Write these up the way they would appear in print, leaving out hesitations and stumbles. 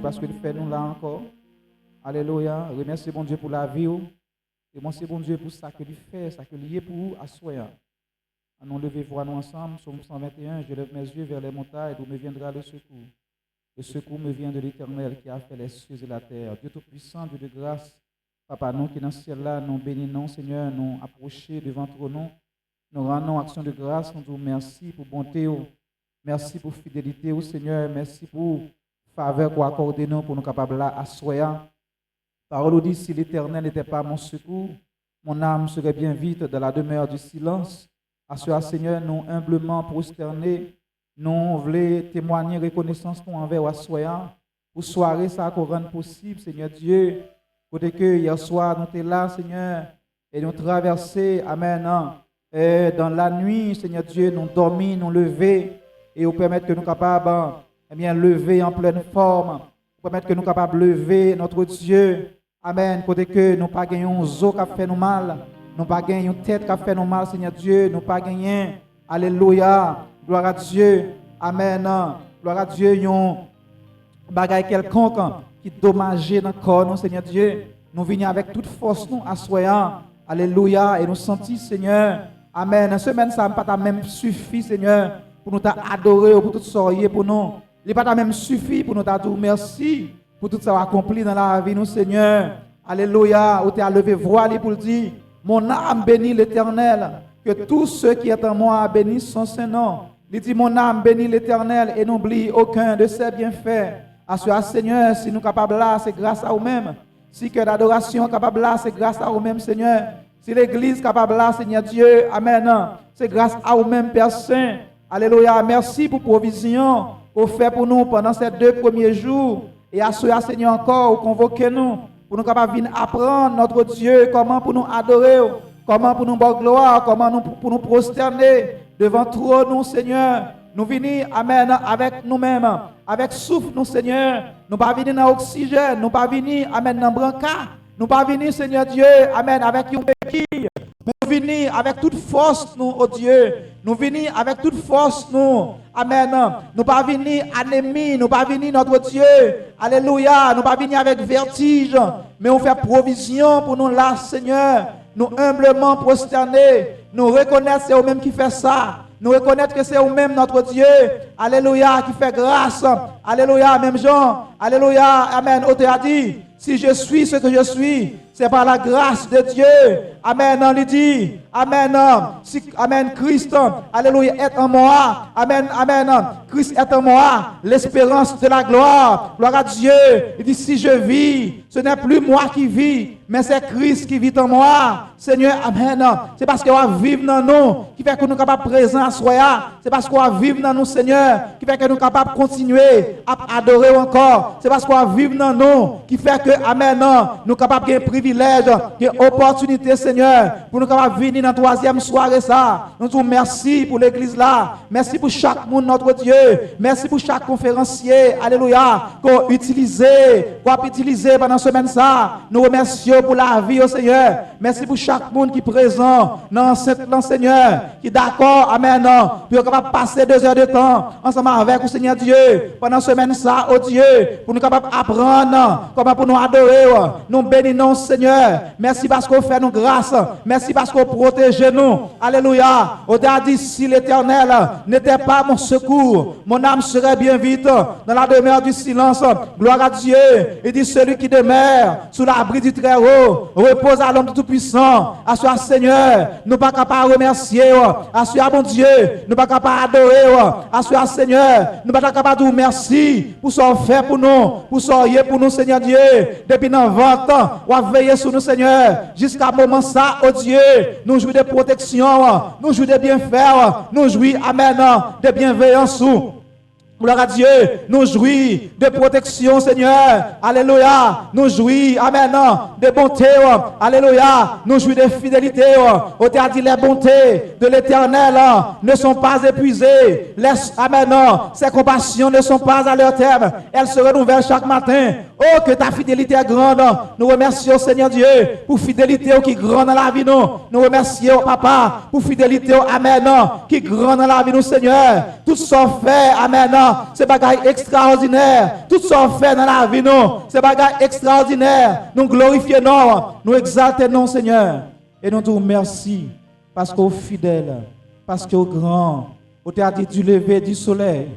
parce qu'il fait nous là encore. Alléluia. Remercie bon Dieu pour la vie. Et merci bon Dieu pour ça que lui fait, ça que lui est pour vous à soi. Nous lever voix nous ensemble, Psaume 121, je lève mes yeux vers les montagnes, d'où me viendra le secours. Le secours me vient de l'Éternel qui a fait les cieux et la terre. Dieu Tout-Puissant, Dieu de grâce, Papa, nous qui dans ce ciel-là, nous bénissons, Seigneur, nous approcher devant ton nom. Nous rendons action de grâce, nous disons merci pour bonté, merci pour fidélité, Seigneur, merci pour faveur qu'on accorde nous pour nous capables là à soya. Parole nous dit, si l'Éternel n'était pas mon secours, mon âme serait bien vite dans la demeure du silence. À cela, Seigneur, nous humblement prosternés, nous voulons témoigner reconnaissance pour envers Assoya. Pour soirée, ça qu'on rende possible, Seigneur Dieu. Côté que hier soir, nous étions là, Seigneur, et nous traversons, Amen. Et dans la nuit, Seigneur Dieu, nous dormons, nous lever, et vous permettre que nous capables, eh bien, lever en pleine forme, permettre que nous capables de lever notre Dieu. Amen. Côté que nous pas gagnons os qui a fait nous mal, nous pas gagnons tête qui a fait nous mal, Seigneur Dieu, nous pas gagnons. Alléluia. Gloire à Dieu. Amen. Gloire à Dieu. Yon bagaille quelconque qui dommageait dans le corps, nous, Seigneur Dieu. Nous venons avec toute force, nous, assoyant. Alléluia. Et nous sentons, Seigneur. Amen. En semaine, ça n'a pas même suffi, Seigneur, pour nous adorer, pour tout soyez pour nous. Il n'a pas même suffi pour nous dire merci pour tout ça accompli dans la vie, nous, Seigneur. Alléluia. Où tu as levé voile pour le dire, mon âme bénit l'Éternel. Que tous ceux qui sont en moi bénissent son Saint-Nom. Il dit, mon âme bénit l'Éternel et n'oublie aucun de ses bienfaits. Assure, Seigneur, si nous sommes capables là, c'est grâce à vous-même. Si que l'adoration est capable là, c'est grâce à vous-même, Seigneur. Si l'Église est capable là, Seigneur Dieu, Amen. C'est grâce à vous-même, Père Saint. Alléluia. Merci pour la provision qu'on fait pour nous pendant ces 2 premiers jours. Et assure, Seigneur, encore, convoquez nous pour nous capables venir apprendre notre Dieu, comment pour nous adorer, comment pour nous voir gloire, comment pour nous prosterner devant toi, nous, Seigneur. Nous venons, Amen, avec nous-mêmes, avec souffle, nous, Seigneur. Nous pas venir dans l'oxygène, nous pas venir, Amen, dans brancard. Nous pas venir, Seigneur Dieu, Amen, avec une béquille. Mais nous venons avec toute force, nous, oh Dieu. Nous venons avec toute force, nous. Amen. Nous pas venir anémie, nous pas venir notre Dieu. Alléluia. Nous pas venir avec vertige, mais on fait provision pour nous là, Seigneur. Nous humblement prosternés. Nous reconnaissons c'est vous-même qui fait ça. Nous reconnaissons que c'est vous-même notre Dieu. Alléluia, qui fait grâce. Alléluia, même Jean. Alléluia, Amen. On t'a dit, si je suis ce que je suis, c'est par la grâce de Dieu. Amen. On lui dit, Amen. Si, Amen. Christ, Alléluia, est en moi. Amen. Amen. Christ est en moi. L'espérance de la gloire. Gloire à Dieu. Il dit, si je vis, ce n'est plus moi qui vis, mais c'est Christ qui vit en moi. Seigneur, Amen. C'est parce qu'on va vivre dans nous qui fait que nous sommes capables de présenter à soi. C'est parce qu'on va vivre dans nous, Seigneur, qui fait que nous sommes capables de continuer à adorer encore. C'est parce qu'on va vivre dans nous qui fait que, Amen, nous sommes capables de privilège, de opportunité, Seigneur, pour nous capables de venir dans la 3e soirée. Ça. Nous disons merci pour l'église là. Merci pour chaque monde, notre Dieu. Merci pour chaque conférencier. Alléluia. Qu'on utilise pendant la semaine ça. Nous remercions pour la vie, au Seigneur. Merci pour chaque monde qui est présent dans le Seigneur, qui est d'accord, Amen, pour capable passer 2 heures de temps ensemble avec le Seigneur Dieu pendant la semaine ça, oh Dieu, pour nous capable apprendre comment pour nous adorer, nous bénissons Seigneur. Merci parce qu'on fait nous grâce, merci parce qu'on protège nous. Alléluia. On a dit si l'Éternel n'était pas mon secours, mon âme serait bien vite dans la demeure du silence. Gloire à Dieu. Il dit celui qui demeure sous l'abri du Très-Haut repose à l'homme tout-puissant. À soi Seigneur, nous pas capables de remercier. À soi mon Dieu, nous pas capables d'adorer. À soi Seigneur, nous pas capables de dire merci pour ce fait pour nous, pour ce pour nous Seigneur Dieu. Depuis dans 20 ans, on va veiller sur nous Seigneur. Jusqu'à moment ça, oh Dieu, nous jouons de protection, nous jouons de bienfaits, nous jouons, Amen, de bienveillance. Gloire à Dieu, nous jouissons de protection, Seigneur. Alléluia. Nous jouissons, Amen, de bonté. Alléluia. Nous jouissons de fidélité. On t'a dit les bontés de l'Éternel ne sont pas épuisées. Amen. Ses compassions ne sont pas à leur terme. Elles se renouvellent chaque matin. Oh, que ta fidélité est grande. Nous remercions, Seigneur Dieu, pour fidélité qui est grande dans la vie, nous. Nous remercions, Papa, pour fidélité, Amen, qui est grande dans la vie, nous, Seigneur. Tout ce qu'on fait, Amen, c'est bagaille extraordinaire. Tout ce qu'on fait dans la vie, nous, c'est bagaille extraordinaire. Nous glorifions, nous exaltons, Seigneur. Et nous te remercions parce qu'au fidèle, parce qu'au grand, au théâtre du lever du soleil,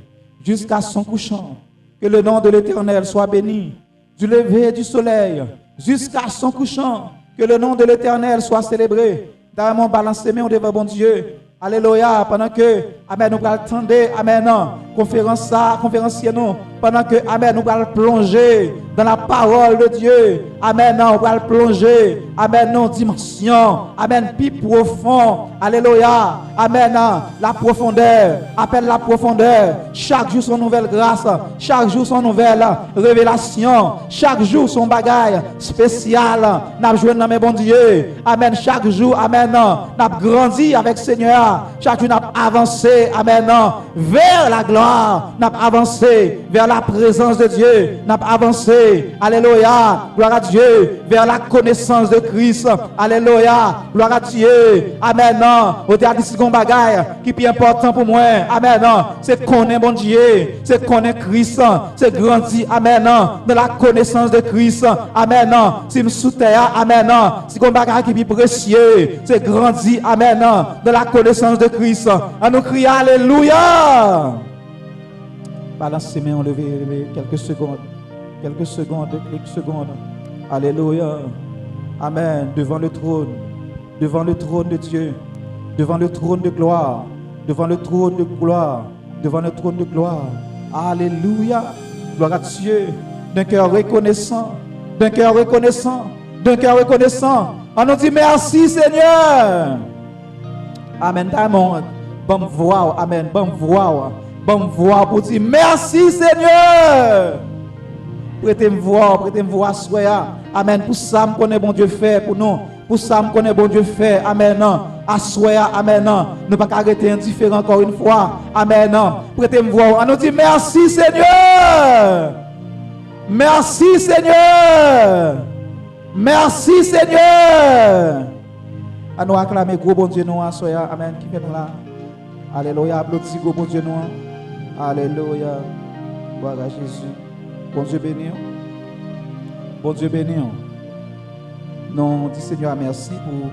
jusqu'à son couchant, que le nom de l'Éternel soit béni, du lever du soleil jusqu'à son couchant, que le nom de l'Éternel soit célébré. Dans mon balancement, on devant bon Dieu. Alléluia, pendant que, Amen, nous allons attendre, Amen, conférencier nous, pendant que, Amen, nous allons plonger dans la parole de Dieu, Amen, nous allons plonger, Amen, nos dimensions, Amen, plus profond, Alléluia, Amen, la profondeur, appelle la profondeur, chaque jour son nouvelle grâce, chaque jour son nouvelle révélation, chaque jour son bagage spécial, nous jouons dans mes bons Dieu, Amen, chaque jour, Amen, nous grandi avec Seigneur. Chaque jour, nous avons avancé, Amen, vers la gloire, nous avons avancé vers la présence de Dieu, nous avons avancé, Alléluia, gloire à Dieu, vers la connaissance de Christ, Alléluia, gloire à Dieu, Amen, au théâtre de ce bagaille qui est plus important pour moi, Amen, c'est connaître mon Dieu, c'est connaître Christ, c'est grandir, Amen, dans la connaissance de Christ, Amen, si nous soutenons, Amen, c'est un bagaille qui est plus précieux, c'est grandir, Amen, dans la connaissance de Christ. À nous crier Alléluia. Balance ses mains, on lever quelques secondes. Quelques secondes. Alléluia. Amen. Devant le trône de Dieu. Devant le trône de gloire. Devant le trône de gloire. Devant le trône de gloire. Alléluia. Gloire à Dieu. D'un cœur reconnaissant. D'un cœur reconnaissant. D'un cœur reconnaissant. On nous dit merci Seigneur. Amen. Bon voix. Amen. Bon voix pour dire merci Seigneur. Prêtez-moi voix soya. Amen. Pour ça, me connaît bon Dieu fait pour nous. Pour ça, me connaît bon Dieu fait. Amen. Assoya. Amen. Ne pas arrêter indifférent encore une fois. Amen. Prêtez-moi voix. On nous dit merci Seigneur. Merci Seigneur. Merci Seigneur. À nous acclamer gros bon Dieu nous soya. Amen. Qui fait nous là. Alléluia. Applaudissez gros bon Dieu nous. Alléluia. Gloire à Jésus. Bon Dieu béni. Bon Dieu béni. Nous disons Seigneur merci pour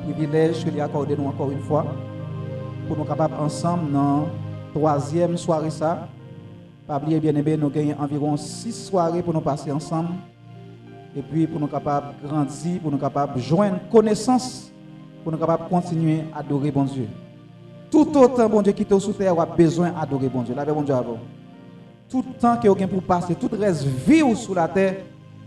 le privilège que tu as accordé nous encore une fois. Pour nous capables ensemble dans la troisième soirée ça. Pas oublier bien aimé, nous gagnons environ 6 soirées pour nous passer ensemble. Et puis pour nous capables de grandir, pour nous capables de joindre connaissance, pour nous capables de continuer à adorer bon Dieu. Tout autant bon Dieu qui est sous terre a besoin d'adorer bon Dieu. Là, bon Dieu avant. Tout le temps que vous avez pour passer, tout reste vie sous la terre,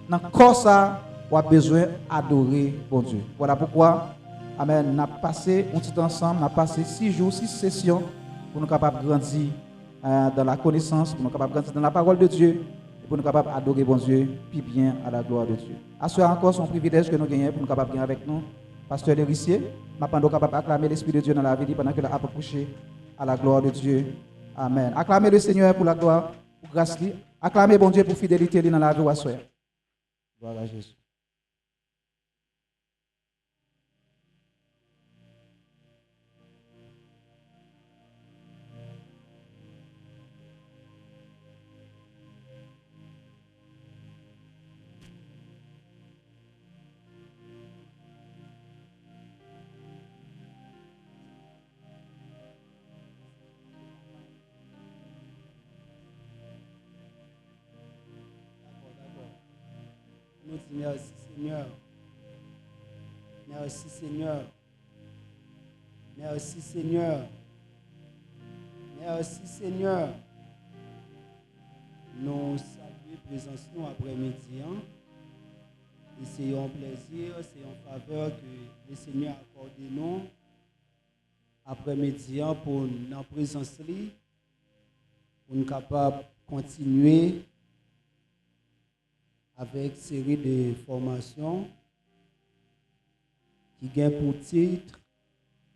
dans le corps ça, vous avez besoin d'adorer bon Dieu. Voilà pourquoi, amen, nous avons passé un petit ensemble, nous avons passé 6 jours, 6 sessions pour nous capables de grandir dans la connaissance, pour nous capables de grandir dans la parole de Dieu, et pour nous capables d'adorer bon Dieu, puis bien à la gloire de Dieu. À ce encore, c'est un privilège que nous gagnons pour nous capables de gagner avec nous. Pasteur Lérissier, maintenant capable d'acclamer l'Esprit de Dieu dans la vie pendant qu'il a approché à la gloire de Dieu. Amen. Acclamez le Seigneur pour la gloire, pour grâce. Acclamez bon Dieu pour fidélité dans la vie à soi. Gloire à Jésus. Merci Seigneur. Merci Seigneur. Merci Seigneur. Merci Seigneur. Nous saluons présence nous après-midi. Et c'est un plaisir, c'est une faveur que le Seigneur a accordé nous après-midi pour notre présence pour nous capables de continuer avec une série de formations qui gagnent pour titre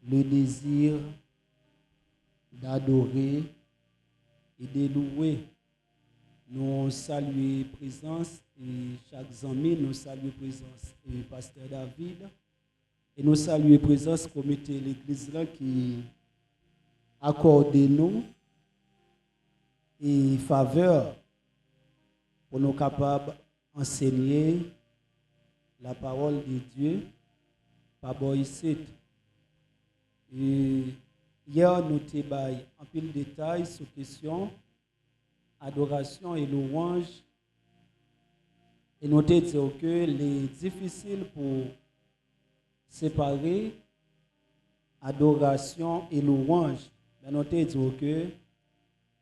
le désir d'adorer et de louer. Nous saluons présence et chaque ami, nous saluons présence et pasteur David. Et nous saluons présence comité de l'église là qui accorde nous et faveur pour nous capables d'enseigner la parole de Dieu par ici. Et hier, nous avons un peu de détails sur la question adoration et louange. Et nous avons dit que c'est difficile pour séparer adoration et louange. Mais nous avons dit que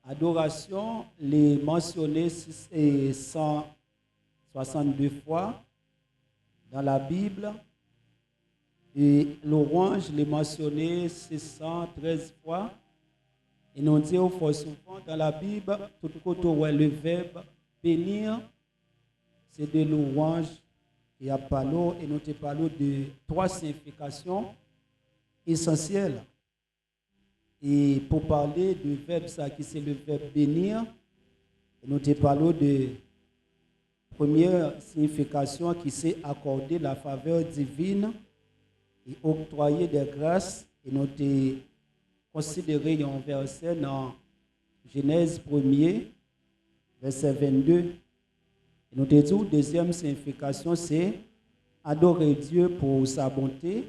adoration les mentionné 162 fois dans la Bible et louange les mentionné 613 fois. Et nous disons souvent dans la Bible, tout côté où le verbe bénir, c'est de louange et à parler, et nous te parlons de 3 significations essentielles. Et pour parler du verbe ça qui c'est le verbe bénir, nous te parlons de première signification qui c'est accorder la faveur divine et octroyer des grâces. Et nous te considéré un verset dans Genèse 1er, verset 22. Et nous te disons, deuxième signification, c'est adorer Dieu pour sa bonté,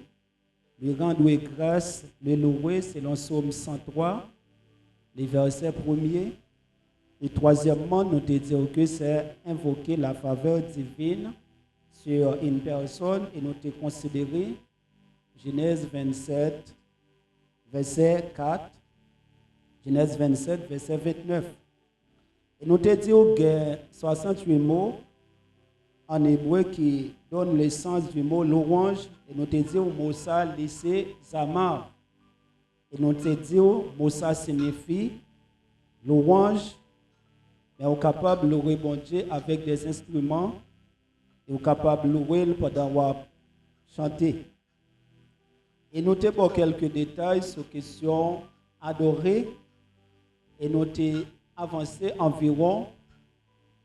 lui rendre grâce, le louer, selon Psaume 103, les versets 1er. Et troisièmement, nous te disons que c'est invoquer la faveur divine sur une personne. Et nous te considéré Genèse 27, verset 4, Genèse 27, verset 29. Et nous te disons qu'il y a 68 mots en hébreu qui donnent le sens du mot louange. Et nous te disons que le mot ça, c'est zamar. Et nous te disons que le mot ça signifie louange, mais on est capable de louer bon Dieu avec des instruments et on est capable de louer pendant chanter. Et notez pour quelques détails sur la question adorer. Et notez avancer environ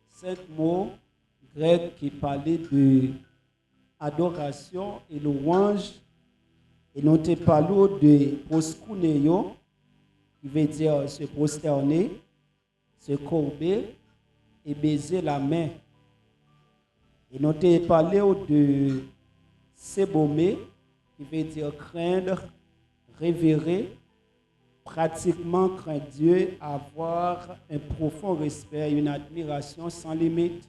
5 mots grecs qui parlaient de adoration et louange. Et notez parler de proskuneo, qui veut dire se prosterner, se courber et baiser la main. Et notez parler de s'ébaumer, qui veut dire craindre, révérer, pratiquement craindre Dieu, avoir un profond respect, une admiration sans limite.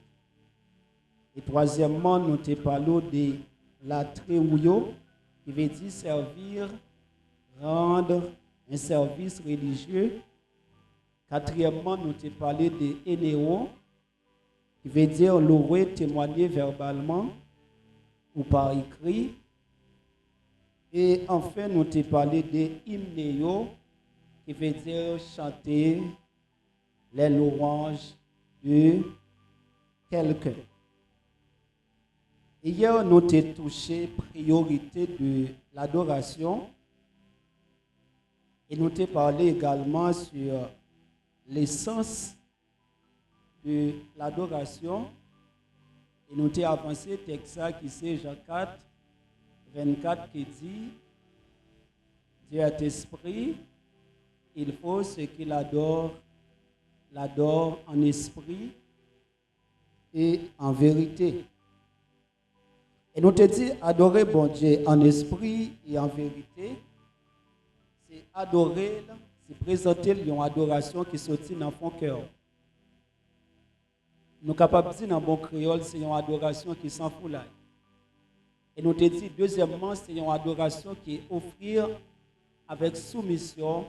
Et troisièmement, nous te parlons de la tréouillot, qui veut dire servir, rendre un service religieux. Quatrièmement, nous te parlons de énéo, qui veut dire louer, témoigner verbalement ou par écrit. Et enfin, nous te parlé de hymnéo, qui veut dire chanter les louanges de quelqu'un. Hier, nous t'ai touché priorité de l'adoration et nous t'ai parlé également sur l'essence de l'adoration et nous t'ai avancé texte qui c'est Jean 4, 24 qui dit Dieu est esprit, il faut ce qu'il adore, l'adore en esprit et en vérité. Et nous te dit adorer bon Dieu en esprit et en vérité, c'est adorer, c'est présenter une adoration qui sortit dans ton cœur. Nous sommes capables de dire dans bon créole, c'est une adoration qui s'en fout là. Et nous te dit, deuxièmement, c'est une adoration qui est offrir avec soumission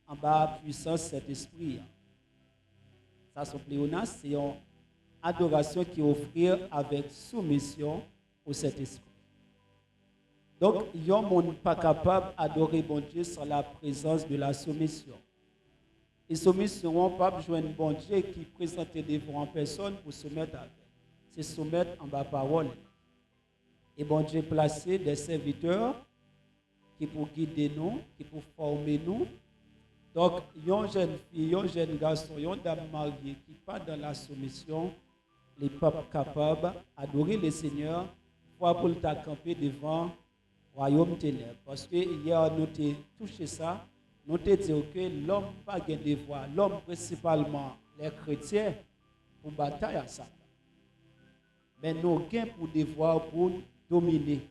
en bas puissance cet esprit. Ça, son pléonasme, c'est une adoration qui est offrir avec soumission au Saint-Esprit. Donc, il y a un monde pas capable d'adorer bon Dieu sans la présence de la soumission. Et soumission, pas besoin de bon Dieu qui présente devant une personne pour se mettre avec. C'est soumettre en bas parole. Et bon Dieu placer des serviteurs qui pour guider nous, qui pour former nous. Donc, une jeune fille, un jeune garçon, une dame mariée qui pas dans la soumission, les pas capables d'adorer le Seigneur, pour le camper devant le royaume ténèbres. Parce que hier, nous avons touché ça, nous avons dit que l'homme n'a pas de devoir, l'homme principalement, les chrétiens, pour batailler à ça. Mais nous avons pour devoir pour dominer,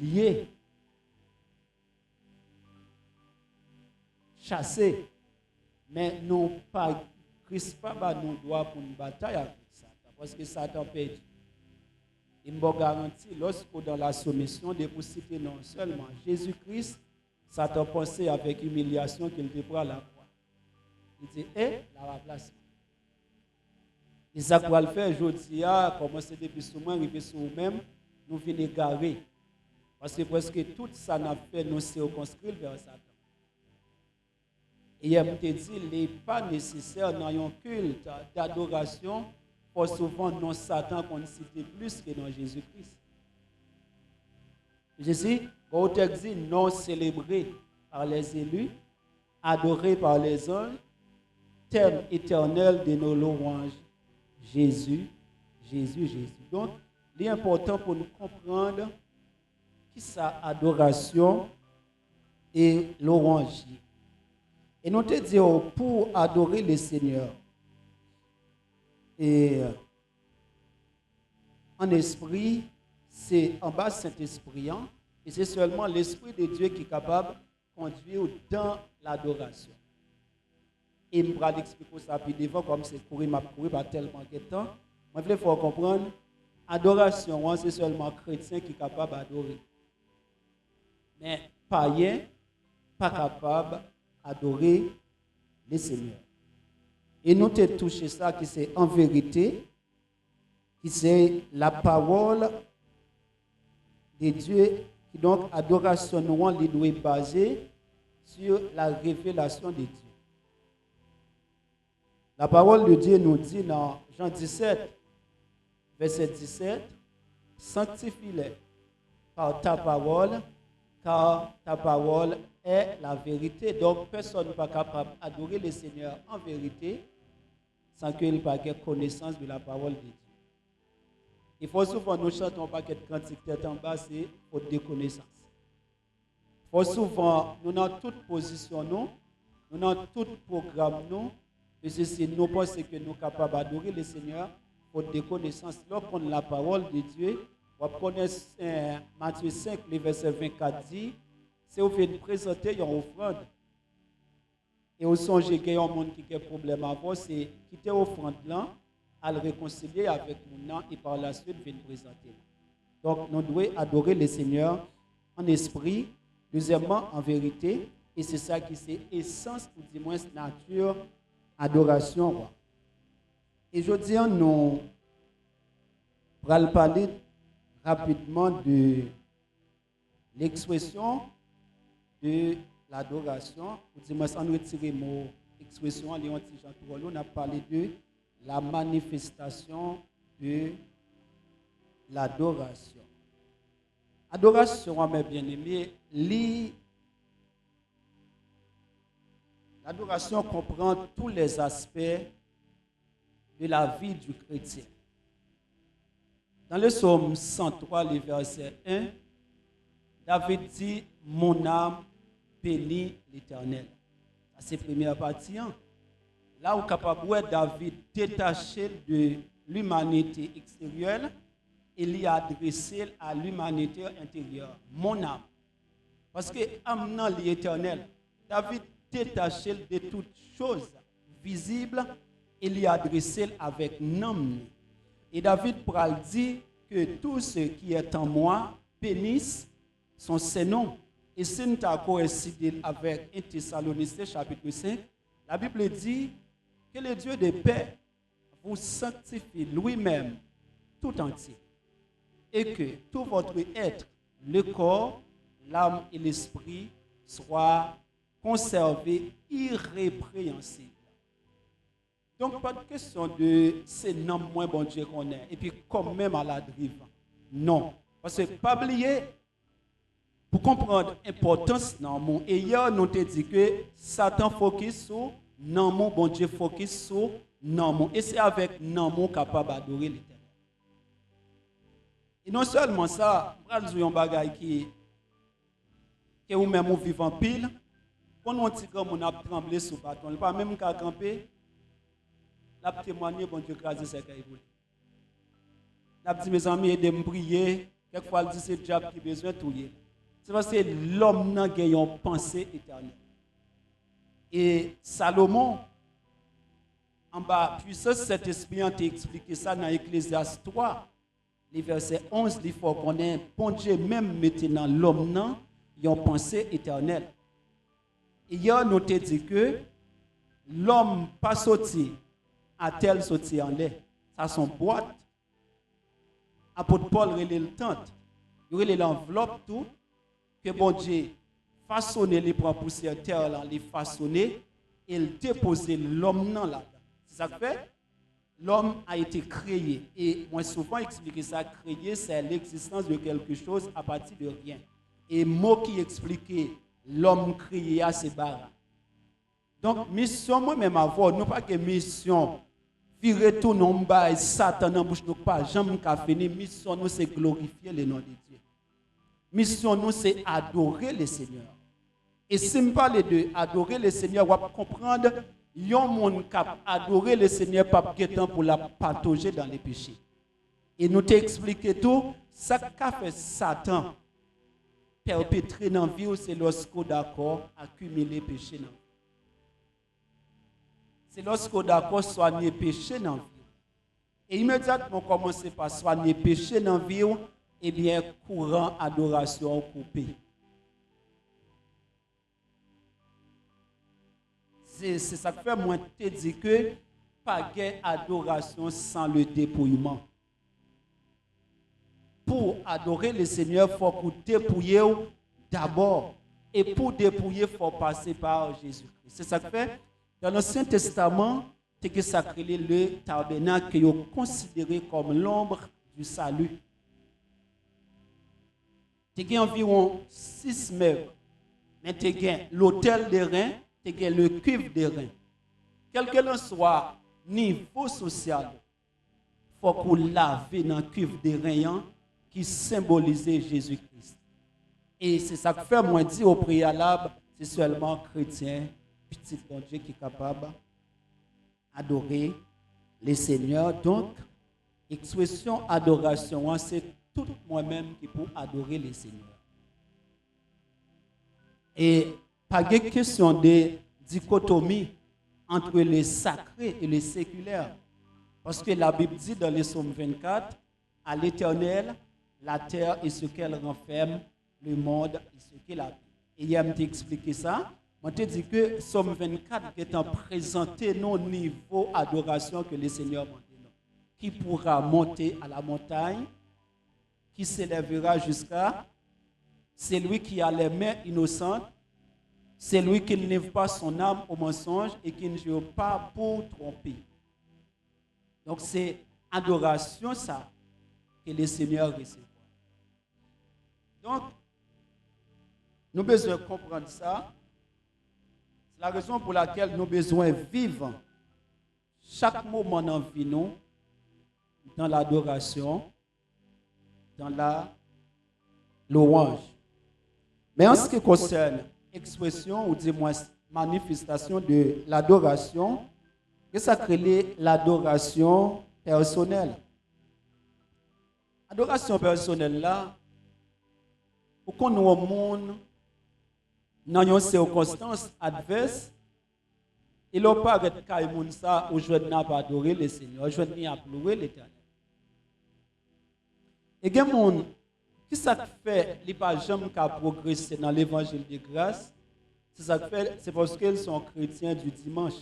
lier, chasser. Mais nous pas Christ pas nous doit pour une bataille avec Satan. Parce que Satan perdu. Il me garantit, lorsque dans la soumission, de vous citer non seulement Jésus-Christ, Satan pensait avec humiliation qu'il te prend la croix. Il dit, la remplace. Et ça pour le faire aujourd'hui, commencer depuis sur moi, arriver sur nous-mêmes, nous venons garer. Parce que presque tout ça n'a fait nous circonscrire vers Satan. Et il me dit, il n'est pas nécessaire dans un culte d'adoration pour souvent non Satan qu'on cite plus que dans Jésus-Christ. Jésus, quand on dit non célébré par les élus, adoré par les anges, thème éternel de nos louanges. Jésus, Jésus, Jésus. Donc, il est important pour nous comprendre qui sa adoration et louange. Et nous te disons, pour adorer le Seigneur, et en esprit, c'est en bas Saint-Esprit, et c'est seulement l'Esprit de Dieu qui est capable de conduire dans l'adoration. Et je vais l'expliquer ça puis devant, comme c'est courir, m'a courir pas tellement de temps. Moi, il faut comprendre, adoration, c'est seulement chrétien qui est capable d'adorer. Mais païen, pas capable d'adorer le Seigneur. Et nous te touché ça qui c'est en vérité, qui c'est la parole de Dieu, qui donc adoration nous elle doit baser sur la révélation de Dieu. La parole de Dieu nous dit dans Jean 17, verset 17, sanctifie-les par ta parole, car ta parole est la vérité. Donc, personne n'est pas capable d'adorer le Seigneur en vérité sans qu'il n'ait pas connaissance de la parole de Dieu. Il faut souvent nous chanter un paquet de cantiques tête en bas, c'est faute de connaissance. Il faut souvent, nous dans toute position, nous dans tout programme, et c'est nous pensons que nous sommes capables d'adorer le Seigneur faute de connaissance. Lorsqu'on a la parole de Dieu, on connaît Matthieu 5, le verset 24 dit, c'est vous faites présenter une offrande. Et au songe qu'il y a un monde qui a un problème avant, c'est quitter l'offrande là, à le réconcilier avec nous et par la suite venir présenter. Donc nous devons adorer le Seigneur en esprit, deuxièmement en vérité, et c'est ça qui c'est essence ou du moins nature adoration. Et je dis nous allons parler rapidement de l'expression de l'adoration. Dis-moi sans retirer mon expression, on a parlé de la manifestation de l'adoration. Adoration, mes bien-aimés, l'adoration comprend tous les aspects de la vie du chrétien. Dans le psaume 103, le verset 1, David dit, mon âme bénit l'Éternel. C'est la première partie. Là où capable David détaché de l'humanité extérieure, il y a adressé à l'humanité intérieure, mon âme. Parce que âme l'Éternel, David détaché de toutes choses visibles, il y a adressé avec nom. Et David pral dit que tout ce qui est en moi bénisse son Saint-Nom. Et si nous avons coïncidé avec 1 Thessaloniciens chapitre 5, la Bible dit que le Dieu de paix vous sanctifie lui-même tout entier. Et que tout votre être, le corps, l'âme et l'esprit soient conservés irrépréhensibles. Donc, pas de question de c'est non moins bon Dieu qu'on est. Et puis, quand même à la drive. Non. Parce que, pas oublier, pour comprendre l'importance dans mon. Et hier, nous avons dit que Satan focus sur non mon, bon Dieu focus sur non mon. Et c'est avec non mon capable d'adorer l'Éternel. Et non seulement ça, je vais vous dire un bagage qui ou même vivre en pile. Quand on dit que on a tremblé sous bâton, pas même qu'à camper, la témoigner, bon Dieu, crasé ses cailloux. La dit mes amis, aidez me prier. Quelquefois, elle dit c'est le diable qui a besoin de tout. C'est parce que l'homme n'a pas une pensée éternelle. Et Salomon, en bas, puissance cet esprit a expliqué ça dans Ecclésiaste 3, les versets 11, il faut qu'on ait, bon Dieu, même maintenant l'homme n'a une pensée éternelle. Et hier, nous avons dit que l'homme pas sorti à tel sorti en l'air. Ça, son boîte. Apôtre Paul relève le tente. Il relève l'enveloppe tout. Que bon Dieu façonner les prend poussière terre là, les façonner et il déposer l'homme là. C'est ça que fait. L'homme a été créé. Et moi souvent expliqué ça, créer c'est l'existence de quelque chose à partir de rien. Et mot qui expliquait l'homme créé à ses barres. Donc mission moi-même avoir, non pas que mission virer tout non bas Satan dans bouche nous pas jamais qu'a fini. Mission nous c'est glorifier le nom de Dieu. Mission nous c'est adorer le Seigneur. Et si me parle de adorer le Seigneur, on va comprendre yon monde cap adorer le Seigneur pas temps pour la patauger dans les péchés. Et nous t'expliquer tout ça qu'a fait Satan perpétrer dans la vie, c'est lorsqu'on d'accord accumuler péché dans la vie. C'est lorsqu'on d'accord soigner péché dans la vie. Et immédiatement commencer par soigner péché dans la vie, eh bien courant adoration coupé. C'est ça que fait moi te dire que pas de adoration sans le dépouillement. Pour adorer le Seigneur, il faut qu'on dépouille d'abord. Et pour dépouiller, il faut passer par Jésus-Christ. C'est ça que fait. Dans l'Ancien Testament, c'est que ça crée le tabernacle qui est considéré comme l'ombre du salut. Il y a environ 6 mètres. Mais il y a l'autel des reins, il y a le cuivre des reins. Quel que soit le niveau social, il faut qu'on lave dans le cuivre des reins qui symbolisait Jésus-Christ. Et c'est ça que fait moi dire au préalable, c'est seulement chrétien, petit bon Dieu qui est capable d'adorer le Seigneur. Donc, expression adoration, c'est tout moi-même qui peux adorer le Seigneur. Et pas de question de dichotomie entre le sacré et le séculaire. Parce que la Bible dit dans les Psaumes 24, à l'Éternel, la terre et ce qu'elle renferme, le monde et ce qu'elle a. Et il m'a expliqué ça. On te dit que Psaume 24 est en présenté nos niveaux d'adoration que le Seigneur m'a donné. Qui pourra monter à la montagne, qui s'élèvera jusqu'à celui qui a les mains innocentes, celui qui ne lève pas son âme au mensonge et qui ne joue pas pour tromper. Donc c'est adoration ça que le Seigneur reçoit. Donc, nous avons besoin de comprendre ça. C'est la raison pour laquelle nous avons besoin de vivre chaque moment dans la vie, nous, dans l'adoration, dans la louange. Mais en ce qui concerne l'expression ou dis-moi manifestation de l'adoration, ça crée l'adoration personnelle. L'adoration personnelle là, pour qu'on nous au monde dans une circonstance adverse, il n'a pas arrêté de ça où je n'ai pas adoré le Seigneur, je n'ai pas loué l'Éternel. Et il y a des gens qui fait qu'ils n'ont jamais progressé dans l'évangile de grâce, c'est parce qu'ils sont chrétiens du dimanche.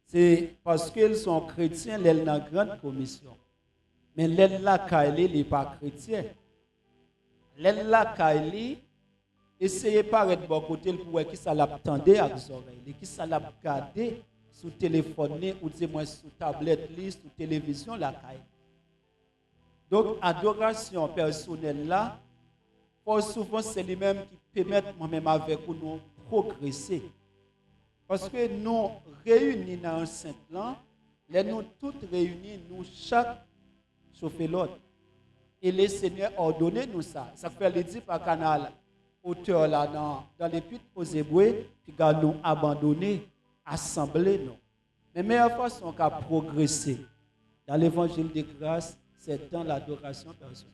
C'est parce qu'ils sont chrétiens dans la grande commission. Mais là, Kaili n'est pas chrétien. Là, Kaili, essayez pas de bon côté pour qui ça l'attendait à vos oreilles, qui ça l'a regardé sur téléphone ou dis-moi sur tablette, sur télévision, la Kaili. Donc, adoration personnelle là, fort souvent, c'est lui-même qui permet moi-même avec nous progresser. Parce que nous réunis dans un saint plan, nous toutes réunis, nous chaque chauffer l'autre. Et le Seigneur a ordonné nous ça. Ça fait le dire par canal, auteur là dans l'épître aux Hébreux, puis nous abandonner, assembler nous. Mais la meilleure façon qu'à progresser dans l'évangile de grâce, c'est dans l'adoration personnelle.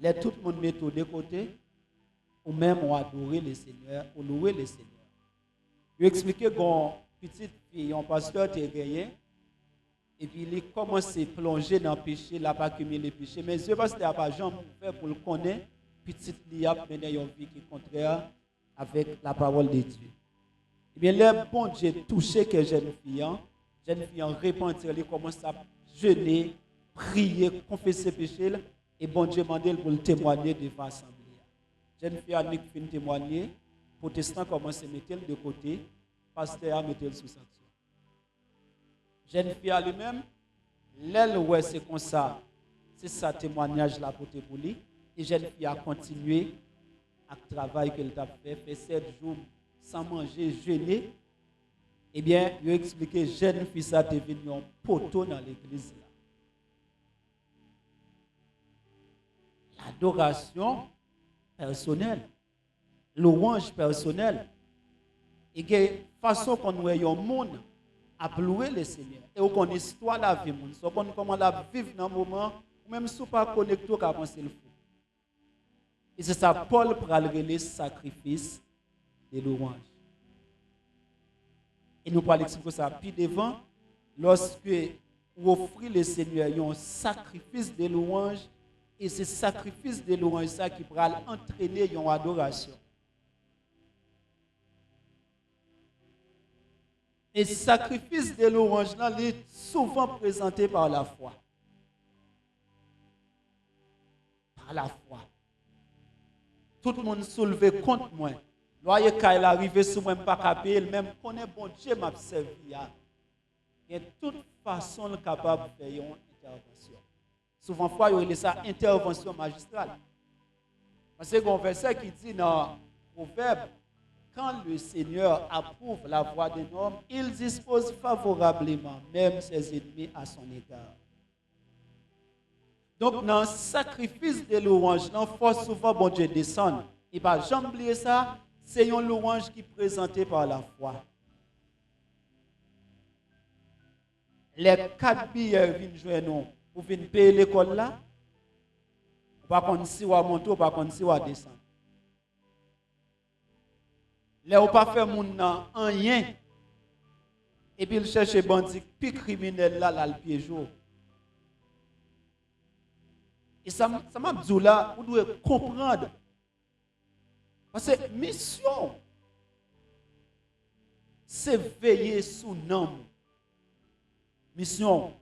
Là, tout le monde met tout de côté, ou même on adorer le Seigneur, ou louer le Seigneur. Je vais expliquer qu'une petite fille, un pasteur était gagné, et puis il commence à plonger dans le péché, il n'a pas commis le péché. Mais je pense qu'il n'y a pas de gens pour le connaître, petite fille a mené une vie qui est contraire avec la parole de Dieu. Eh bien, le bon Dieu touché que jeune fille repentir, elle commence à jeûner, prier, confesser péché, et bon Dieu demande pour le témoigner devant l'assemblée. Jeune fille a fait témoigner, protestant commence à mettre de côté, pasteur a mis le sous sanction. Jeune fille à lui-même, l'aile ouais c'est comme ça, c'est ça témoignage là pour lui, et jeune fille a continué à travail qu'elle a fait 7 jours sans manger, jeûner. Eh bien, il a expliqué jeune fille ça devenu un poteau dans l'église là. L'adoration personnelle, louange personnelle, et que façon qu'on voit un monde à louer le Seigneur. Et qu'on histoire la vie, on connaît comment la vivre dans un moment, même si on ne pas connecté qu'à penser le fou. Et c'est ça, Paul pour le sacrifice de louange. Et nous parlons de ça. Puis devant, lorsque vous offrez le Seigneur un sacrifice de louange, et ce sacrifice de louange ça qui va entraîner une adoration. Et ce sacrifice de louange là est souvent présenté par la foi. Par la foi. Tout le monde soulevé contre moi. Lorsque il arrive sur moi, pas capable, même connaît bon Dieu m'a servi. Il y a de toute façon capable de faire une intervention. Souvent, il y a ça intervention magistrale. Parce que un verset qui dit dans Proverbe, quand le Seigneur approuve la voie d'un homme, il dispose favorablement même ses ennemis à son égard. Donc, dans le sacrifice de louange, il faut souvent bon Dieu descendre. Et pas jamais oublier ça, c'est une louange qui est présentée par la foi. Les 4 billets viennent jouer nous. Vous venez payer l'école là. Pas contre si vous montez, pas contre si vous descendre. Là, vous pas faire mon rien. Et puis il cherche bandit, puis criminel là, le pied jour. Et ça m'a dit là, vous devez comprendre. Parce que mission, c'est veiller sous nom. Mission.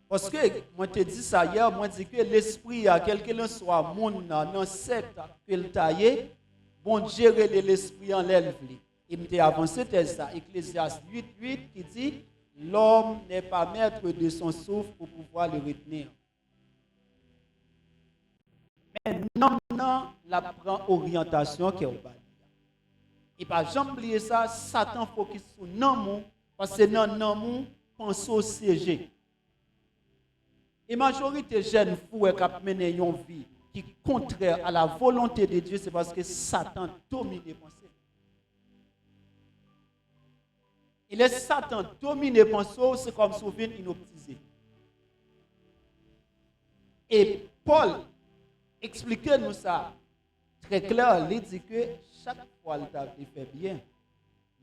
Parce que, moi te dis ça hier, moi dis que l'esprit, à quelqu'un soit monde dans secte, qu'il taille, bon Dieu de l'esprit en l'élève. Il m'a avancé ça, Ecclésiaste 8:8 qui dit, l'homme n'est pas maître de son souffle pour pouvoir le retenir. Mais non, la prend orientation qui est au bas. Et pas jamais oublier ça, Satan focus sur non, parce que non, pense au CG. Et la majorité de jeunes fous qui mènent une vie qui est contraire à la volonté de Dieu, c'est parce que Satan domine les pensées. Et le Satan domine les pensées, c'est comme si on vient inoptisé. Et Paul explique-nous ça très clair. Il dit que chaque fois qu'il fait bien,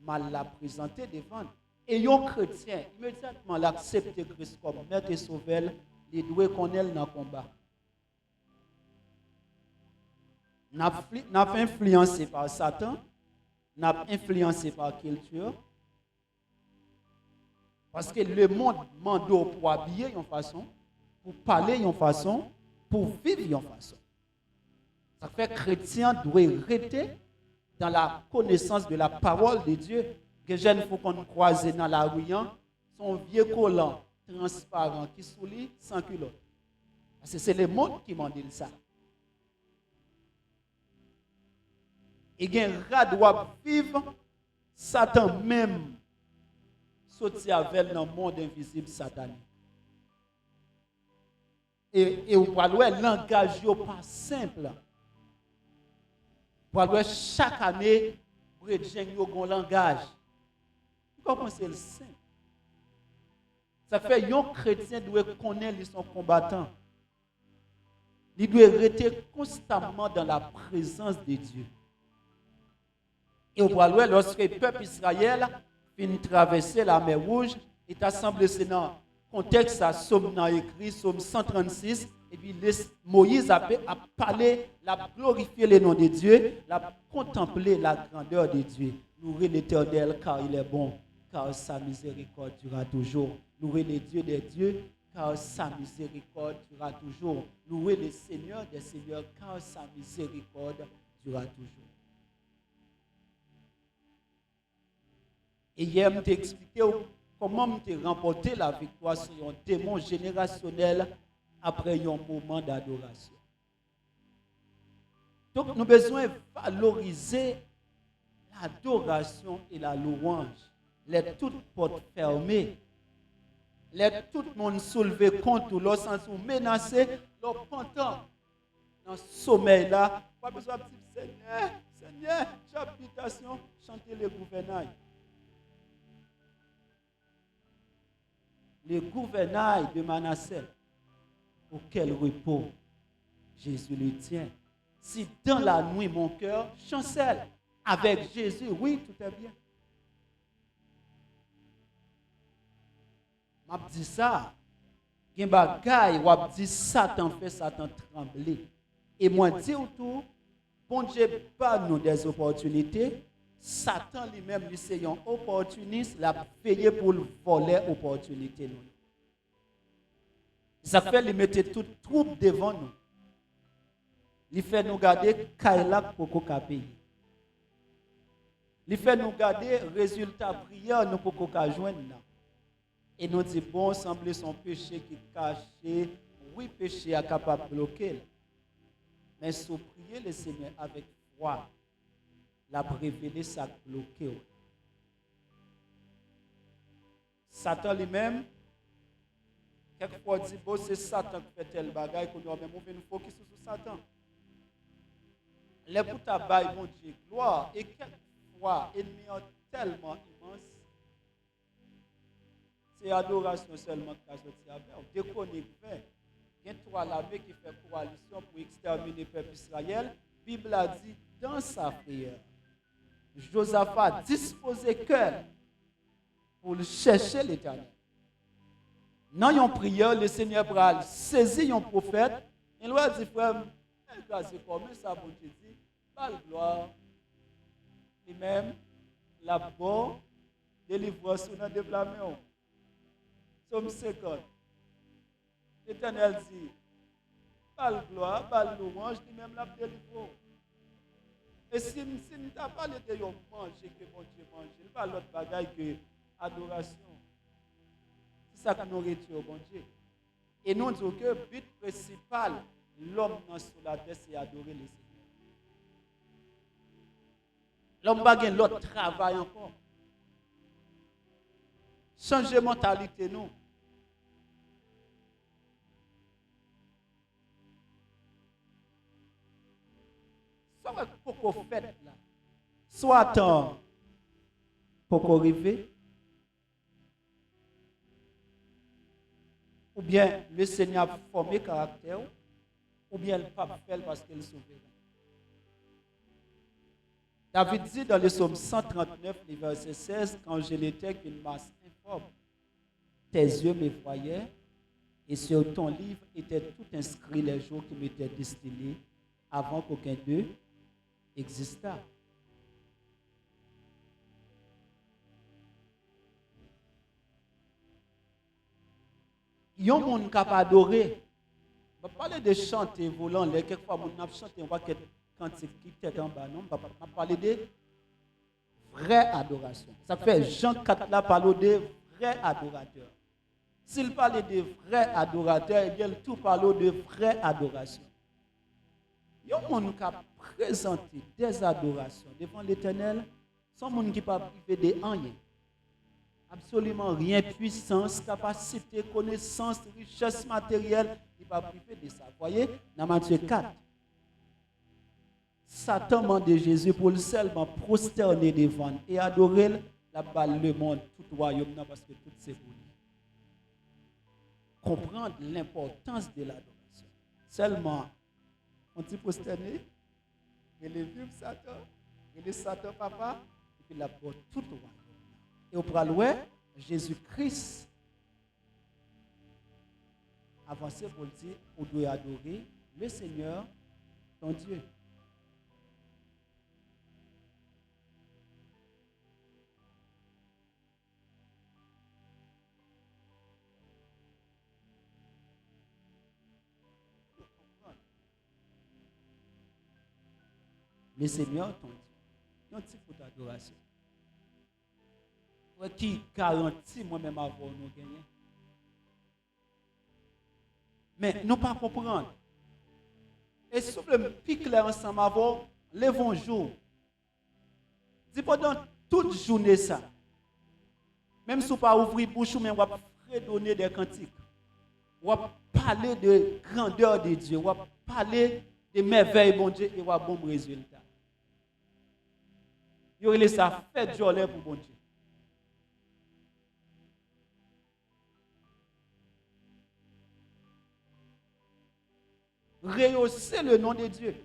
mal l'a présenté devant. Et un chrétien, immédiatement, l'accepte Christ comme maître et sauveur, il doit connaître dans le combat. N'a pas influencé par Satan, n'a pas influencé par la culture. Parce que le monde demande pour habiller une façon, pour parler une façon, pour vivre une façon. Ça fait que les chrétiens doivent rester dans la connaissance de la parole de Dieu. Que jeunes faut qu'on croise dans la rue, son vieux collant transparent qui soulit sans culotte. Parce que c'est le monde qui m'a dit ça. Et gen rad doit vivre, Satan même sorti avec dans le monde invisible satanique. Et vous parlez le langage n'est pas simple. Vous parlez chaque année, vous avez un langage. Comment c'est le simple? Ça fait que un chrétien doit connaître son combattant. Il doit rester constamment dans la présence de Dieu. Et on voit lorsque le peuple Israël finit de traverser la mer Rouge, il a semblé c'est dans le contexte à Somme écrit, Somme 136, et puis Moïse a parlé, a glorifié le nom de Dieu, a contemplé la grandeur de Dieu. Louez l'Éternel car il est bon, car sa miséricorde durera toujours. Louez le Dieu des dieux, car sa miséricorde durera toujours. Louez le Seigneur des seigneurs, car sa miséricorde durera toujours. Et hier, je t'ai expliqué comment je remporté la victoire sur un démon générationnel après un moment d'adoration. Donc, nous avons besoin de valoriser l'adoration et la louange. Les toutes portes fermées. Les tout le monde soulevé contre leur sens ou menacé, leur pantant dans ce sommeil-là. Pas besoin de dire Seigneur, Seigneur, j'habitation, chanter le gouvernail. Le gouvernail de Manassé, auquel repos Jésus le tient. Si dans la nuit mon cœur chancelle avec Jésus, oui, tout est bien. M'a dit ça, gen bagay ou a dit Satan fait Satan trembler. Et moi dire tout, bon Dieu pas nous des opportunités, Satan lui-même lui c'est un opportuniste, l'a payé pour voler opportunité nous. Ça fait lui mettre toute troupe devant nous. Il fait nous garder Kaila Koko Kapi. Il fait nous garder résultat prière nous Koko Kajouen. Et nous dit bon, semble son péché qui caché, oui, péché est capable de bloquer. Mais si vous priez le Seigneur avec foi, la révéler ça bloqué. Satan lui-même, quelquefois dit bon, c'est Satan qui fait tel bagaille qu'on doit même nous focus sur Satan. Les pour tabac, mon Dieu, gloire, et quelquefois, ennemi tellement immense. C'est adoration seulement qui a sorti avec. On déconnecte. Il y a trois lavés qui fait coalition pour exterminer le peuple Israël. La Bible a dit dans sa prière, Josaphat disposait cœur pour chercher l'Éternel. Dans une prière, le Seigneur Bral saisit un prophète. Il lui a dit, frère, c'est comme ça, bon Dieu dit, pas le gloire. Et même, la bonne délivrance, on a déblâmé. Somme 50. L'Éternel dit, pas le gloire, pas le louange, ni même la délivrance. Et si nous n'avons pas le de manger que bon Dieu mange, il n'y a pas l'autre bagaille que adoration. C'est ça que nous retirons, bon Dieu. Et nous disons que le but principal, l'homme sur la terre, c'est adorer le Seigneur. L'homme n'a pas l'autre travail encore. Changer mentalité, nous. Ça va pour fait là. Soit temps pour arriver, ou bien le Seigneur a formé caractère, ou bien le pape fait parce qu'il est souverain. David dit dans le psaume 139, verset 16, quand je n'étais qu'une masse informe, tes yeux me voyaient, et sur ton livre étaient tout inscrits les jours qui m'étaient destinés avant qu'aucun d'eux existât. Il y a un monde qui n'a adoré. On va parler de chanter volant, quelquefois on a chanté, on va cantique qui tête en bas, non, on va parler de vraie adoration. Ça fait Jean 4 là parle de vrais adorateurs. S'il parlait de vrais adorateurs, eh bien, tout parle de vraie adoration. Il y a un monde qui a présenté des adorations devant l'Éternel, sans monde qui pas privé de rien. Absolument rien, puissance, capacité, connaissance, richesse matérielle, il ne pas privé de ça. Vous voyez, dans Matthieu 4, Satan demande Jésus pour le seulement prosterner devant et adorer la balle le monde, tout royaume, parce que tout c'est pour lui. Comprendre l'importance de l'adoration. Seulement, on dit prosterner, et les vieux Satan, et les Satan papa, et puis la porte tout royaume. Et au pralois, Jésus-Christ avancé pour dire, on doit adorer le Seigneur, ton Dieu. Le Seigneur, ton Dieu. Il y a un petit peu d'adoration. Qui garantit moi-même avoir nous gagner. Mais nous pas comprendre. Et si vous voulez plus clair ensemble avant, levons jour. Dis pendant toute journée ça. Même si vous ne pas ouvrir bouche ou même vous redonner des cantiques. Vous parler de grandeur de Dieu, vous parler de merveilles bon Dieu et vous bon résultat. Vous avez ça fait de joie pour bon Dieu. Rehausser le nom de Dieu.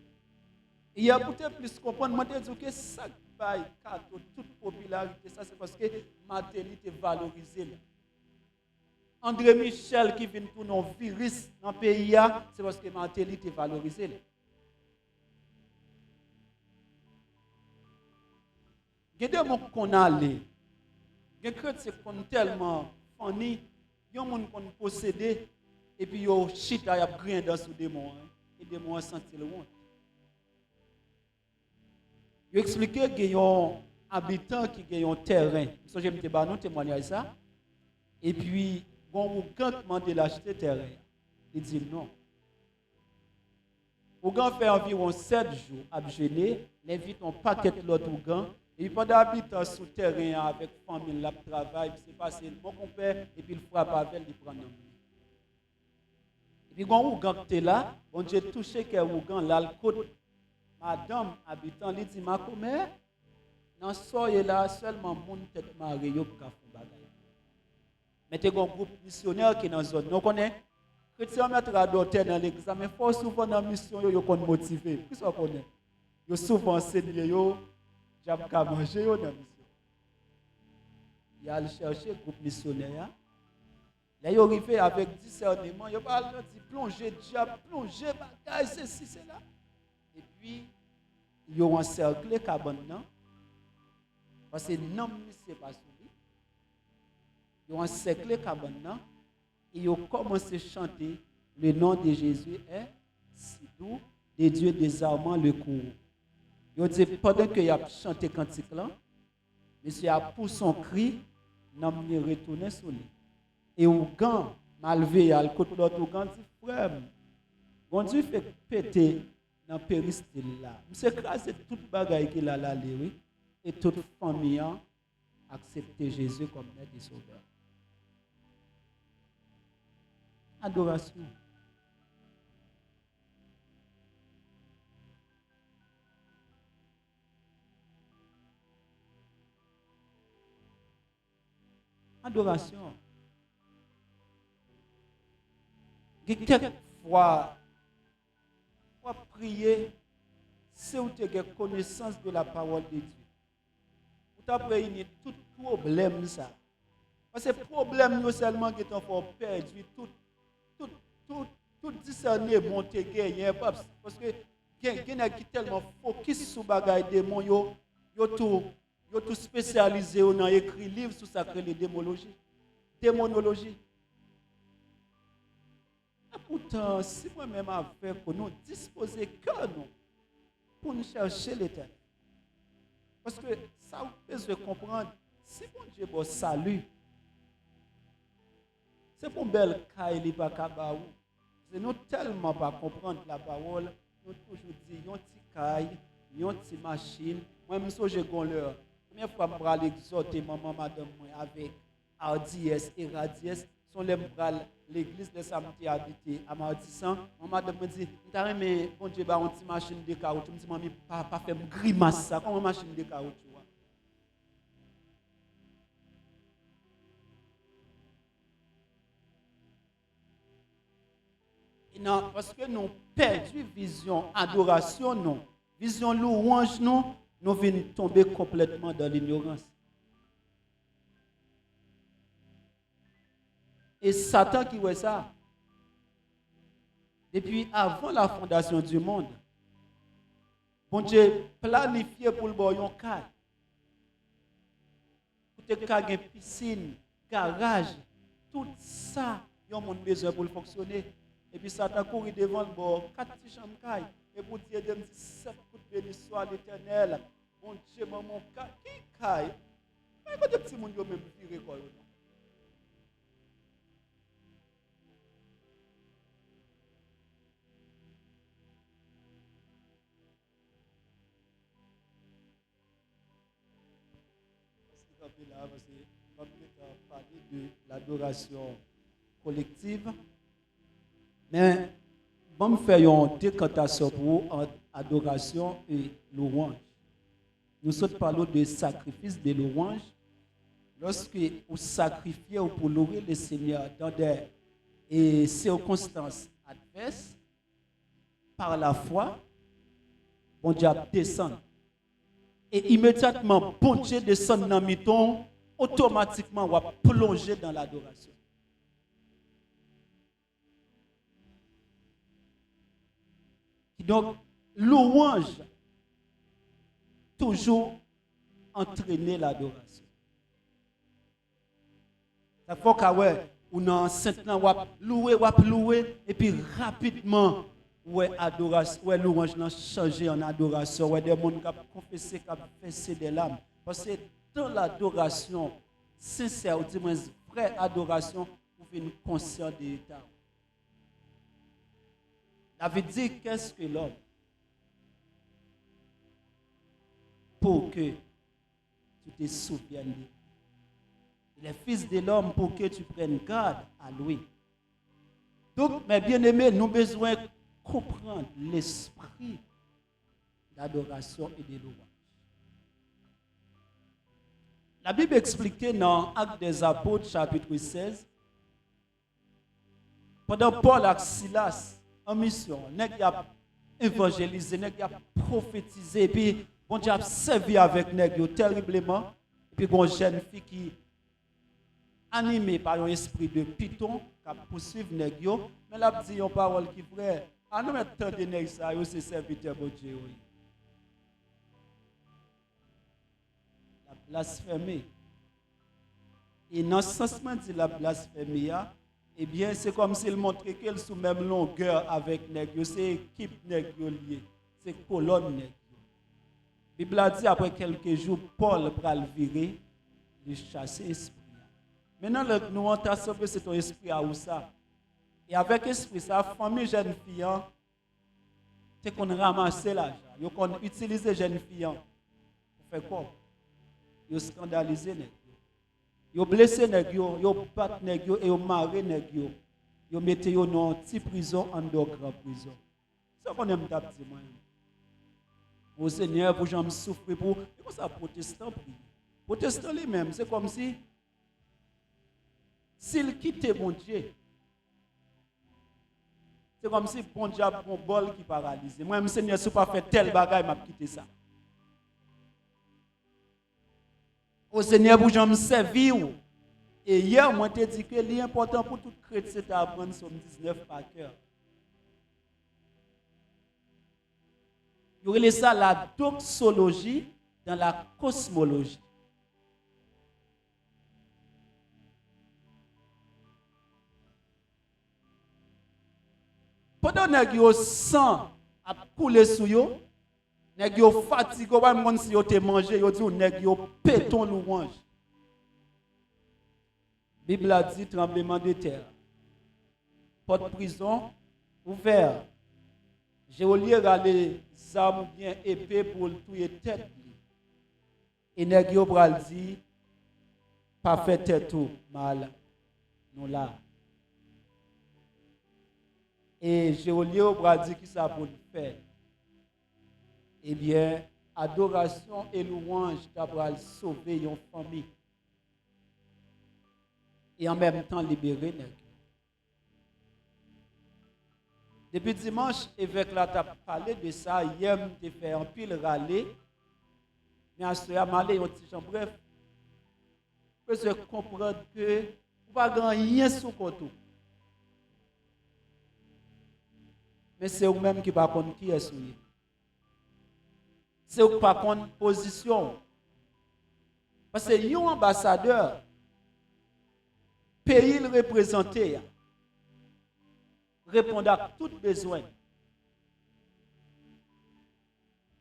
Il y a peut-être plus comprendre, moi, je dis que ça bail toute popularité, ça c'est parce que maternité valorisée. André Michel qui vient pour nos virus dans le pays, c'est parce que maternité valorisée. Il y a des gens qu'on a allé. Il y a des gens qui sont tellement funny, il y a des gens qui ont possédé, et puis ils ont chita, ils ont pris dans ce démon. Et des démons ont senti le honte. Il a expliqué qu'il y a un habitant qui a un terrain. Je vais te témoigner ça. Et puis, quand on demande de l'acheter terrain, il dit non. Ougan fait environ 7 jours à jeûner, il invite un paquet de l'autre Ougan. Et pendant habitant sur le terrain avec la famille, le travail, c'est passé mon compère, et puis il frappe avec, il prend un. Et puis quand Ougan était là, on Dieu touché que Ougan l'alcool. Madame habitant, il dit ma commère, dans ce là seulement mon tête mariée pour faire bagay. Mais tu as un groupe missionnaire qui est dans la zone. Nous connaissons. Chrétiens mettent à d'autres dans l'église, mais faut souvent dans la mission, ils sont motivés. Qu'est-ce qu'on connaît? Ils sont souvent enseignés, ils ont manger dans la mission. Ils allent chercher un groupe missionnaire. Là, ils arrivent avec discernement, ils parlent de plonger, diable, plonger, bagaille, ceci, cela. Et puis, ils ont encerclé la cabane. Parce que non, ce n'est pas soumis. Ils ont encerclé la cabane. Et ils ont commencé à chanter le nom de Jésus est si doux, de Dieu désarmant le courroux. Ils ont dit, pendant qu'il a chanté le cantique là, monsieur a poussé son cri, n'a pas retourné sur lui. Et au gant, malvé, à côté de l'autre gant, dit, frère, bon Dieu fait péter dans le péristyle là. Monsieur écrasé toute bagaille qu'il a là, oui, et toute famille a accepté Jésus comme maître et sauveur. Adoration. Adoration. Quelquefois, pour prier, c'est où tu as connaissance de la parole de Dieu. Pour tu réunir tout problème ça. Parce que le problème, non seulement que tu as perdu tout discernement te gagné parce que quelqu'un qui tellement focus sur bagaille démon yo tout spécialisé dans écrit livre sur ça que les démonologie. Et pourtant si moi-même avec nous disposer cœur nous pour nous chercher l'Éternel. Parce que ça vous besoin comprendre si bon Dieu bon salut. C'est pour belle caille li pas kabaou. C'est nous tellement pas comprendre la parole, nous toujours dit yon ti caille, yon ti machine. Moi même so j'ai gon l'heure. Première fois me bral exhorter maman madame moi avec RDS et Radies sont les bral l'église de samedi habité à Martissan. Maman madame me dit, "T'as aimé bon Dieu ba une petite machine de caoutchouc." Me dit "Maman pas faire grimace ça comme une machine de caoutchouc." Non, parce que nous perdu vision adoration, non. Vision louange, non. Nous venons tomber complètement dans l'ignorance. Et Satan qui voit ça, depuis avant la fondation du monde, bon Dieu planifié pour le boyon cas. Pour te cas une piscine, garage, tout ça, il y a un besoin pour fonctionner. Et puis Satan courit devant le bord, 4 petits chambres caille. Et pour dire de me dire 7 coups de béni soit l'éternel. Mon Dieu, maman, qui caille? Mais quand des petits monde même viré quoi. Parce que comme on a parlé de l'adoration collective, mais bon, faire une décantation pour adoration et louange. Nous sommes parlons de sacrifice de louange. Lorsque vous sacrifiez pour louer le Seigneur dans des circonstances adverses, par la foi, bon Dieu descend. Et immédiatement, bon Dieu descend dans le miton, automatiquement, on va plonger dans l'adoration. Donc, louange, toujours entraîner l'adoration. Ça faut qu'on a maintenant louer, et puis rapidement, adoration, louange n'a changé en adoration, des gens qui ont confessé, qui ont versé des larmes. Parce que dans l'adoration sincère, ou du moins vraie adoration, vous venez conscient de l'état. Ça veut dire qu'est-ce que l'homme pour que tu te souviennes de lui. Il est fils de l'homme pour que tu prennes garde à lui. Donc, mes bien-aimés, nous avons besoin de comprendre l'esprit d'adoration et de louange. La Bible expliquait dans Actes des Apôtres, chapitre 16, pendant Paul et Silas en mission, nèg a évangélisé, nèg a prophétisé, puis bon Dieu a servi avec nèg terriblement, puis une jeune fille qui animée par un esprit de python qui a poursuivi nèg yo, mais elle a dit une parole qui frère, ah nous mettons de nèg ça, yo c'est serviteur de Dieu. La blasphémie. Et dans ce sens de la blasphémie, eh bien, c'est comme s'il montrait qu'elle sous même longueur avec nèg, c'est équipe nèg lié, c'est colonne nèg. La Bible a dit après quelques jours, Paul pral virer, il chasser l'esprit. Maintenant, nous on t'a sauvé c'est ton esprit à où ça. Et avec l'esprit ça, famille jeune fille, c'est qu'on ramasse l'argent, qu'on utilise les jeunes filles pour faire quoi? Ils scandalisent nèg. Yo blessé nèg yo bat nèg yo et yo maré nèg yo. Yo mette yo dans petite prison en dehors grande prison. Ça qu'on aime t'a dit moi. Au Seigneur pour j'en souffrir pour comment ça protestant prie. Protestant lui-même, c'est comme si s'il quittait mon Dieu. C'est comme si bon Dieu a un bol qui paralysé. Moi, Seigneur, si pas fait tel bagage, m'a quitté ça. Au Seigneur, pour j'en servir. Et hier, moi, je dit que l'important pour tout chrétien, c'est d'apprendre Somme 19 par cœur. Il y aurait ça la doxologie dans la cosmologie. Pendant que vous sang a coulé sur vous, nèg yo fatigué, pas même si yo te mangé, yo dit nèg yo péton louange. La Bible a dit tremblement de terre. Porte prison ouvert. Géolier a les armes bien épais pour tuer tête. Et nèg yo pral dit pas fait tête tout mal. Nous là. Et Géolier pral dit qui ça pour faire. Eh bien, adoration et louange pral sauver une famille. Et en même temps libérer nèg. Depuis dimanche, évêque là t'a parlé de ça, hier m'te fait un pile râler. Mais à ce moment là, bref, faut se comprendre que vous pas gagner sous compte. Mais c'est vous-même qui pas connaître qui est souillé. C'est vous pas connaître position. Parce que un ambassadeur pays le représenté répond à tout besoin.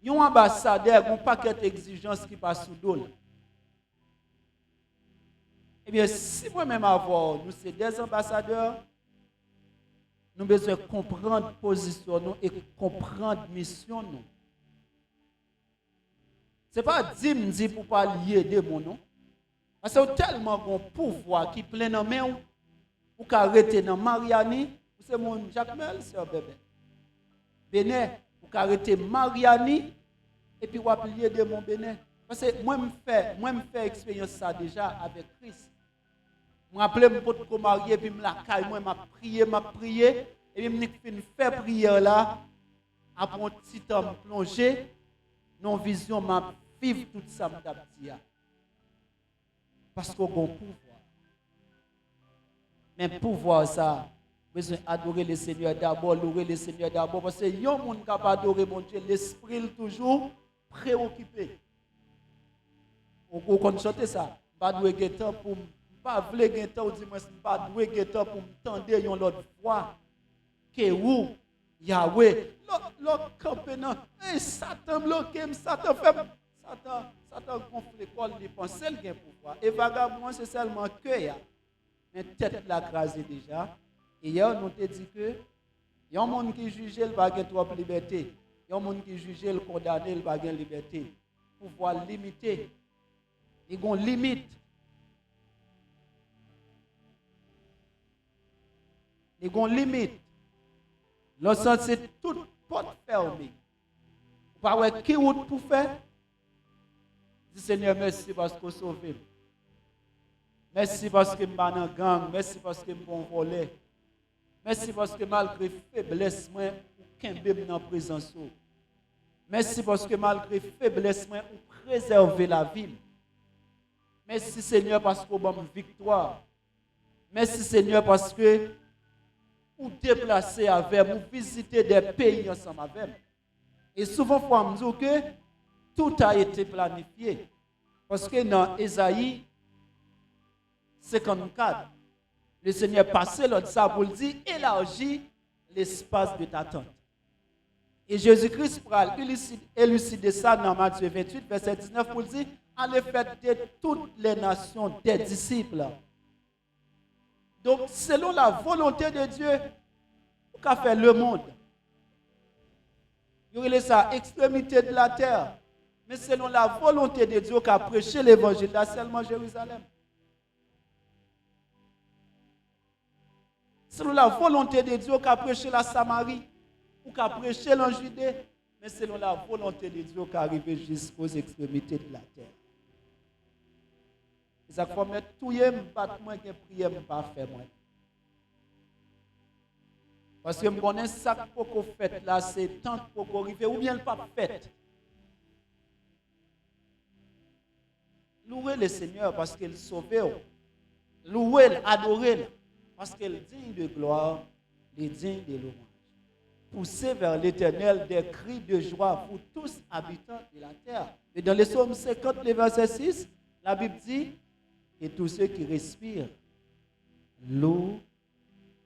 Un ambassadeur a un paquet d'exigences qui passe sous dos. Eh bien, si moi-même avoir, nous sommes des ambassadeurs, nous devons besoin comprendre position nous et comprendre mission nous. Ce n'est pas dire pour pas lier des mots non. Parce que tellement bon pouvoir qui plein dans main ou arrêter dans Mariani, c'est mon Jacques Mel, c'est un bébé. Bénin, ou arrêter Mariani et puis ou lier de mon Bénin. Parce que moi me fais expérience ça déjà avec Christ. Je me rappelle mon pote marié puis me la caille moi m'a prié et puis me fait prière là après un petit temps plongé dans vision m'a vivre tout ça m'a dit. Parce qu'on a un pouvoir. Mais pouvoir ça, besoin d'adorer le Seigneur d'abord, louer le Seigneur d'abord. Parce que y a un monde qui a adoré mon Dieu, l'esprit est toujours préoccupé. On peut chanter ça. Pas doué guettant pour pas vle guettant ou dis-moi pas doué guettant pour m'entendre yon l'autre voix. Que où Yahweh, l'autre campé non. Satan bloqué, Satan fait Satan gonfle l'école, il pense qu'il a pouvoir. Et vagabond, c'est seulement que ya. Mais tête l'a crasé déjà. Et hier, nous te dit que il y a un monde qui juge, il va avoir trop de liberté. Il y a un monde qui juge, il condamné, il va avoir liberté. Pouvoir limiter. Il y a une limite. Il y a une limite. Lorsque c'est toute porte fermée. Vous ne pouvez pas qui route pour faire. Dis Seigneur, merci parce que vous sauvez. Merci parce que je suis dans gang. Merci parce que je suis bon volet. Merci parce que malgré faiblesse, moi, aucun bébé dans la présence. Merci parce que malgré faiblesse, moi, vous préservez la vie. Merci Seigneur parce que vous avez une victoire. Merci Seigneur parce que vous déplacez avec, vous visitez des pays ensemble avec. Et souvent, il faut me dire que tout a été planifié. Parce que dans Ésaïe 54, le Seigneur passait l'autre ça pour dire élargis l'espace de ta tente. Et Jésus-Christ pourra élucider ça dans Matthieu 28, verset 19 pour dire allez faire de toutes les nations des disciples. Donc, selon la volonté de Dieu, pour qu'a fait le monde. Il y a ça, extrémité de la terre. Mais selon la volonté de Dieu, qu'a prêché l'évangile, là seulement Jérusalem. Selon la volonté de Dieu, qu'a prêché la Samarie, ou qu'a prêché la Judée, mais selon la volonté de Dieu, qu'a arrivé jusqu'aux extrémités de la terre. Ça faut mettre tout yé m'battre moi que prier pas faire moi. Parce que me connais ça pour qu'on fait là c'est tant pour qu'on arrive ou bien le pas fait. Louez le Seigneur parce qu'il sauve. Louez, adorez parce qu'il est digne de gloire, il est digne de louange. Poussez vers l'Éternel des cris de joie pour tous habitants de la terre. Et dans les Psaumes 50, le verset 6, la Bible dit et tous ceux qui respirent louent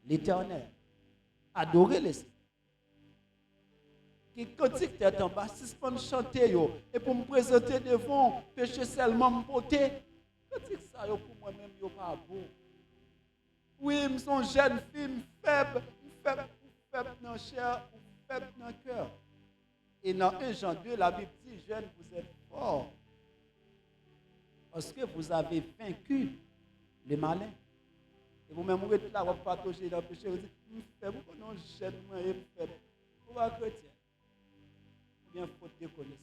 l'Éternel. Adorez le Seigneur. Qui cantique tête en bas, si je me chanter et pour me présenter devant, péché seulement me porter. Cantique ça pour moi-même, yo pas beau. Oui, je suis une jeune fille, faible dans la chair, faible dans le cœur. Et dans 1 Jean 2, la Bible dit, jeune, vous êtes fort. Parce que vous avez vaincu le malin. Et vous-même, vous êtes là, vous partagez dans le péché, vous dites, faible, non, jeune, moi, faible. Vous êtes chrétien. Ou bien faute de connaissance.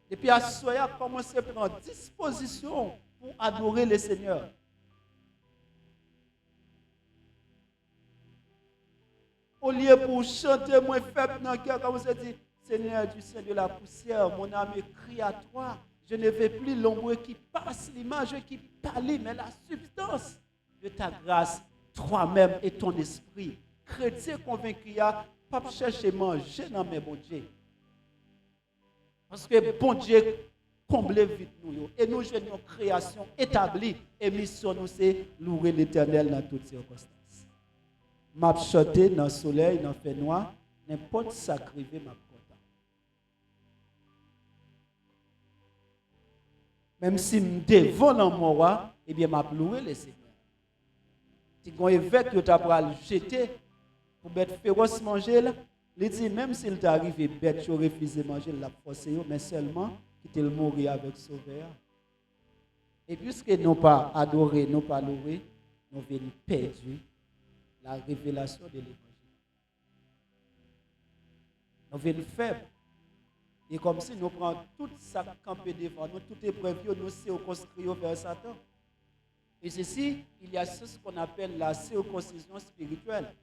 Et puis à ce soir, commencez à prendre disposition pour adorer le Seigneur. Au lieu pour chanter moins faible dans le cœur, comme vous avez dit, Seigneur du sein de la poussière, mon âme crie à toi. Je ne veux plus l'ombre qui passe, l'image qui pâlit, mais la substance de ta grâce, toi-même et ton esprit. Chrétien convaincu, pas chercher manger dans mes bons Dieu. Parce que bon Dieu comble vite nous. Et nous, jouons une création établie. Et mission nous, c'est louer l'Éternel dans toutes circonstances. M'a chanté dans le soleil, dans le fait noir, n'importe ça crivé, m'a content. Même si je devant dans mon roi, eh bien, m'a loué le Seigneur. Si un évêque qui t'a jeté pour bête féroce manger là, il dit même s'il t'arrive bête, tu refusé manger la forcé, mais seulement qu'il te mourir avec sauveur. Et puisque nous pas adoré, nous pas loué, nous venons perdre la révélation de l'évangile. Nous venons faibles. Et comme si nous prenons tout ça campé devant nous, toute épreuve, nous circonscrivons vers Satan. Et ceci, il y a ce qu'on appelle la circoncision spirituelle.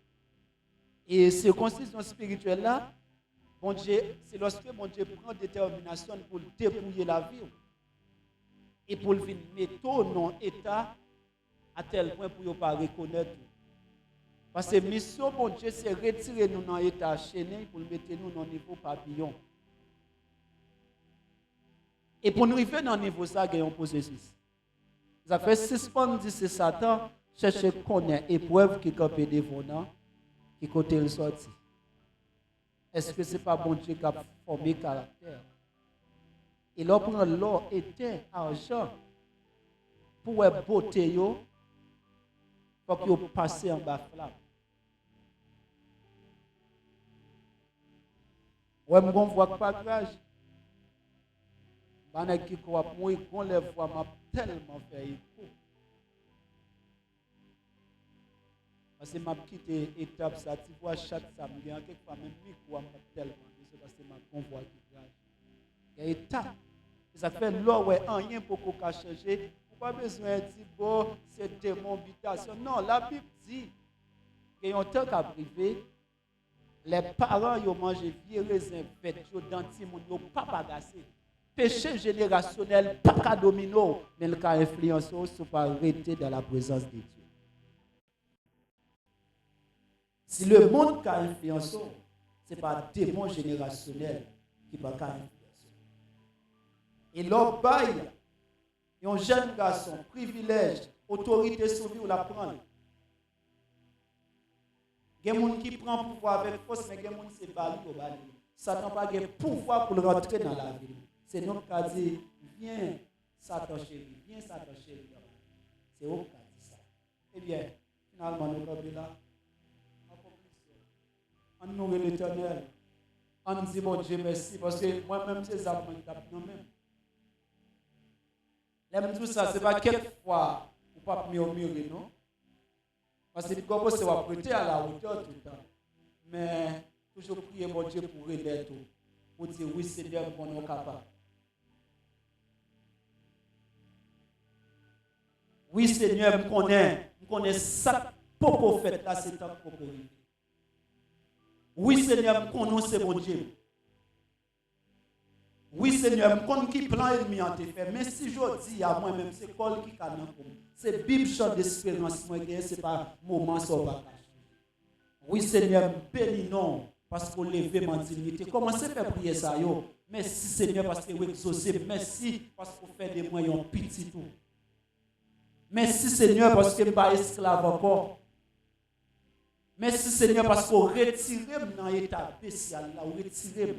Et circoncision spirituelle-là, bon Dieu, c'est lorsque mon Dieu prend détermination pour dépouiller la vie. Et pour le mettre dans l'état à tel point pour ne pas reconnaître. Parce que la mission, mon Dieu, c'est retirer nous dans l'état chaîné pour le mettre nous dans le niveau papillon. Et pour nous arriver dans le niveau ça, il y a un processus. Ça fait suspendre, c'est Satan, chercher connaître épreuve qui campe devant nous, qui côté le sorti. Est-ce que ce n'est pas bon Dieu qui a formé le caractère? Et là, prend l'or, était, argent, pour être beauté, il faut qu'il passe en bas flamme. Ouais, je vois pas grâce. Je qui croit moi, qu'on les voit, m'a tellement fait écho. Parce que m'a quitté étape ça, tu vois chaque samedi, quelquefois même micro m'a tellement parce que m'a convoi qui grâce. Il y a étape. Ça fait là ouais rien pour qu'on changer. Pas besoin de dire bon, c'est démon habitation. Non, la Bible dit qu'il y a un temps qu'à privé, les parents ils mangent vieux raisin vêt denti moun yo pas bagassé. Péché générationnel pas qu'à domino, mais le cas influencer sur pas arrêter dans la présence de Dieu. Si le monde qui a influencé, ce n'est pas un démon générationnel qui va influencer. Et l'homme baille, et un jeune garçon, privilège, autorité sur lui, ou la prendre. Il y a des gens qui prennent le pouvoir avec force, mais il y a des gens qui se battent au bali. Satan n'a pas de pouvoir pour le rentrer dans la vie. C'est nous qui avons dit, viens, Satan chéri, viens, Satan chéri. C'est eux qui ont dit ça. Eh bien, finalement, nous sommes là. On nourrit l'Éternel. On dit, mon Dieu, merci, parce que moi-même, c'est ça que je tape nous-mêmes. L'aime tout ça, ce n'est pas quelquefois ou pas mieux au mur, non? Parce que comme c'est va prêter à la hauteur tout le temps. Mais toujours prier mon Dieu pour aider tout. Pour dire oui, Seigneur, qu'on est capable. Oui, Seigneur, je connais ça pour faire là, c'est temps pour faire. Oui, Seigneur, je connais c'est mon Dieu. Oui, Seigneur, je connais qui plan ennemi en te fait. Mais si je dis à moi-même, c'est quoi qui canne pour moi? C'est Bible chant d'espérance, ce n'est pas moment sur pas. Oui, Seigneur, bénis non, parce qu'on lève ma dignité. Commencez à faire prier ça, yo. Merci, Seigneur, parce que vous exaucez. Merci, parce qu'on fait des moyens petits tout. Merci, Seigneur, parce que je ne suis pas esclave encore. Merci, Seigneur, parce qu'on retire dans l'état spécial, là, on retire.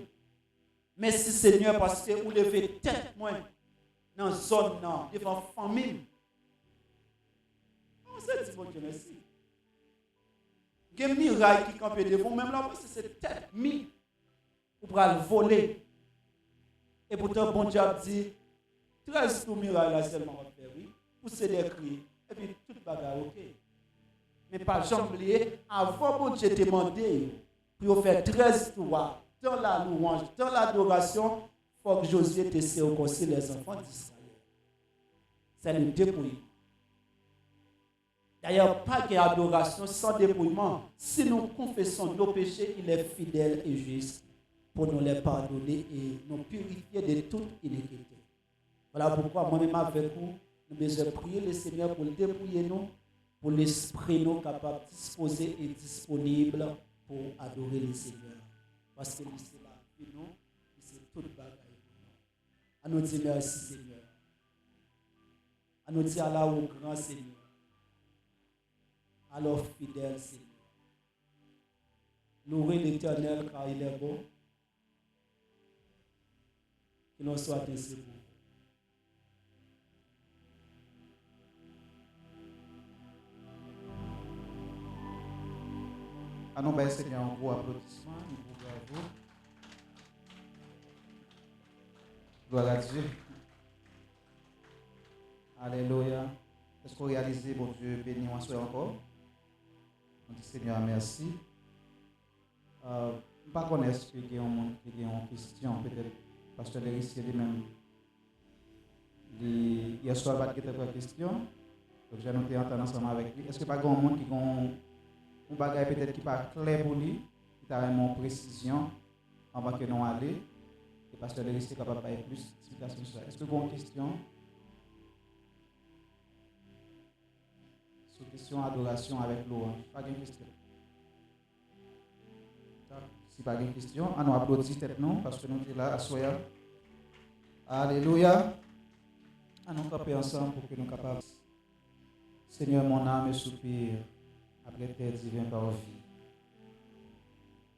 Merci, Seigneur, parce que vous levez tête, moi, dans la zone, devant la famille. commencer, dis bon Dieu merci. Il y a un miracle qui campe devant, même là, c'est tête mis pour le voler. Et pourtant, bon Dieu a dit, 13 tout miracle là seulement on fait, oui. Pousser des cris, et puis toute bagarre, ok. Mais pas jamais oublier, avant bon Dieu demandé pour faire 13 tours dans la louange, dans l'adoration, il faut que Josué te sait aussi les enfants d'Israël. C'est le dépouillement. D'ailleurs, pas d'adoration sans dépouillement. Si nous confessons nos péchés, il est fidèle et juste pour nous les pardonner et nous purifier de toute iniquité. Voilà pourquoi moi-même avec vous, nous devons prier le Seigneur pour dépouiller nous, pour l'esprit nous capable, disposé et disponible pour adorer le Seigneur. Parce que c'est là, et nous, c'est toute bagaille. À nous dire merci Seigneur. À nous dire là au grand Seigneur. Alors fidèle Seigneur. Louez l'Éternel car il est bon. Que l'on soit ainsi pour vous. À nous, ben, Seigneur, un gros applaudissement, un gros bravo. Gloire à Dieu. Alléluia. Est-ce qu'on réalise, bon Dieu, béni en soi encore? On dit Seigneur, merci. Je ne sais pas si il y a une question, peut-être, parce que les risques lui-même. Hier soir, il y a une question. Donc, j'ai noté entendre ensemble avec lui. Est-ce que pas grand monde qui a un bagage peut-être qui n'est pas clair pour lui, qui a une précision avant que nous allions, et parce que les risques sont capables de faire plus d'explications sur ça. Est-ce que vous avez une question? Sur question adoration avec louange. Pas de question. Si pas de question, on nous applaudit tête nous parce que nous sommes là à soya. Alléluia. On nous camper ensemble pour que nous capables. Seigneur, mon âme soupire après tes divins par vie.